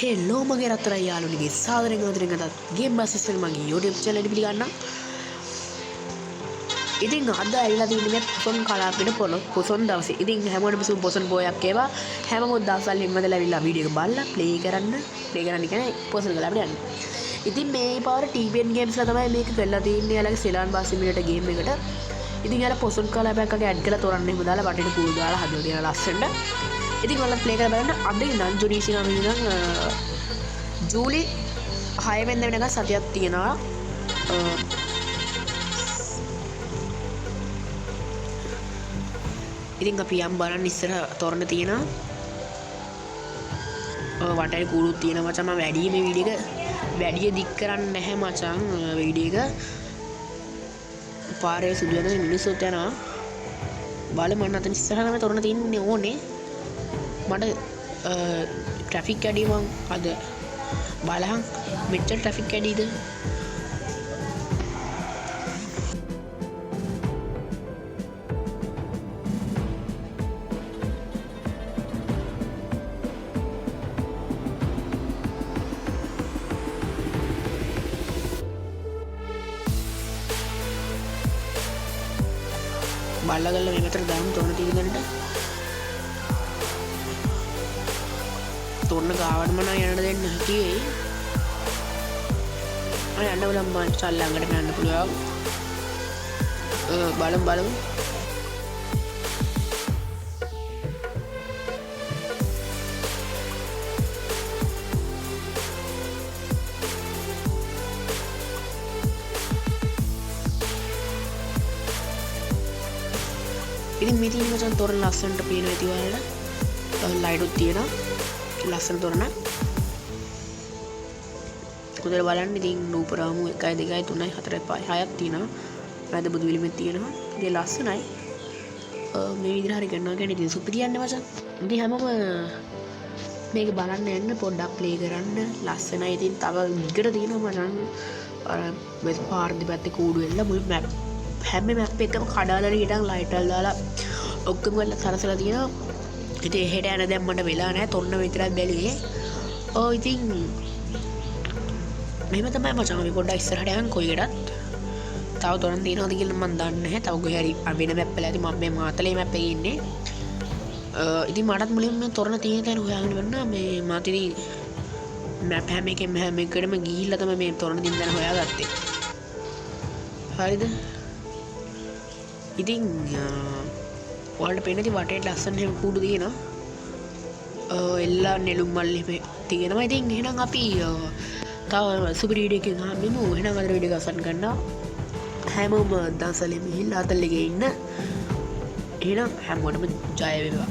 Hello මගේ රත්තරන් යාළුවනේ සාදරයෙන් ආදරයෙන් අදත් ගේම් බස්ටර් මගේ YouTube channel එකට පිළිගන්නවා. ඉතින් අද ඇවිල්ලා තියෙන්නේ මේ පොසොන් කලාපෙට පොසොන් දවසේ. ඉතින් හැමෝටම සුබ පොසොන් පොයක් ඒවා. හැමෝම දවසල් ඉන්නදලා ඇවිල්ලා වීඩියෝ එක බලලා ප්ලේ කරන්න කියන්නේ පොසොන් කලාපෙට යන්න. ඉතින් මේ පාර TPN games ලා තමයි මේක කරලා තියෙන්නේ. යාලගේ සෙලාන් බාසිමිලට ගේම් එකට. ඉතින් යාලා පොසොන් කලාපයක් අගේ ඇඩ් කරලා තෝරන්න එහෙම දාලා වටේට කූල් දාලා හදලා තියෙන ලස්සනට. ඉතින් ඔයාලා ප්ලේ කරලා බලන්න. අද නම් ජුනීසි නම් ඉඳන් ජූලි 6 වෙනිදා වෙනකන් සතියක් තියෙනවා. ඉතින් අපි යම් බලන්න ඉස්සර තොරණ තියෙනවා. වටේ කූරුත් තියෙනවා මචං. මම වැඩි මේ වීඩියෝ එක වැඩි දික් කරන්නේ නැහැ මචං. වීඩියෝ එක පාරේ සුදු වෙන මිනිස්සුත් යනවා. බලමු මම අතන ඉස්සරහම තොරණ තියෙන්නේ ඕනේ. මට ට්‍රැෆික් වැඩි මං අද බලහන් මෙච්චර ට්‍රැෆික් වැඩිද බල්ලගල්ල මේ මෙතන දාමු තොරණ තියෙන දැනට තොරණ ගාවටම නම් යන්න දෙන්න හිටියේ. අය යන්න බලමු මං චල් ළඟට යන්න පුළුවන්. බලමු ඉතින් මේ තියෙන මචං තොරණ ලස්සනට පේනවා ඉතින් ඔයාලට. ලයිටුත් තියෙනවා. ලස්සන තොරණ. හොඳට බලන්න. ඉතින් නූපරාමු 1 2 3 4 5 6ක් තියෙනවා. මැද බුදු විලිමෙත් තියෙනවා. ඉතින් ලස්සනයි. මේ විදිහට හරි ගන්නවා කියන්නේ ඉතින් සුපිරියන්නේ මචං. ඉතින් හැමෝම මේක බලන්න යන්න පොඩ්ඩක් ප්ලේ කරන්න. ලස්සනයි. ඉතින් තව විකට තියෙනවා මචං. අර මේ පාර දෙපැත්තේ කූඩු වෙලා මුළු මැප් හැම මැප් එකම කඩාලා හිටන් ලයිටල් දාලා ඔක්කොම කරලා සරසලා තියෙනවා. ඉතින් එහෙට යන දැන් මට වෙලා නැහැ. තොන්න විතරක් බැලුවේ. ඉතින් මෙහෙම තමයි මචං. අපි පොඩ්ඩක් ඉස්සරහට යන් කොයිකටත්. තව තොරන් තියෙනවද කියලා මම දන්නේ නැහැ. තව කොහේ හරි වෙන මැප් වල ඇති. මම මේ මාතලේ මැප් එකේ ඉන්නේ. ඉතින් මටත් මුලින්ම මේ තොරණ තියෙන තැන හොයාගෙන ඉන්න මේ මාත් ඉතින් මැප් හැම එකකම ගිහිල්ලා තමයි මේ තොරණ තියෙන තැන හොයාගත්තේ. හරිද? ඉතින් ඔයාලට පේන ඉතින් වටේට ලස්සන හැම කූඩු තියෙනවා. එල්ලා නෙළුම් මල් එහෙම තියෙනවා. ඉතින් එහෙනම් අපි තව සුපර් වීඩියෝ එකකින් හම්බෙමු. එහෙනම් අද වීඩියෝ එක අවසන් කරනවා. හැමෝම දවසලෙම ගිහිල්ලා අතල්ලේ ඉන්න. එහෙනම් හැමෝටම ජය වේවා.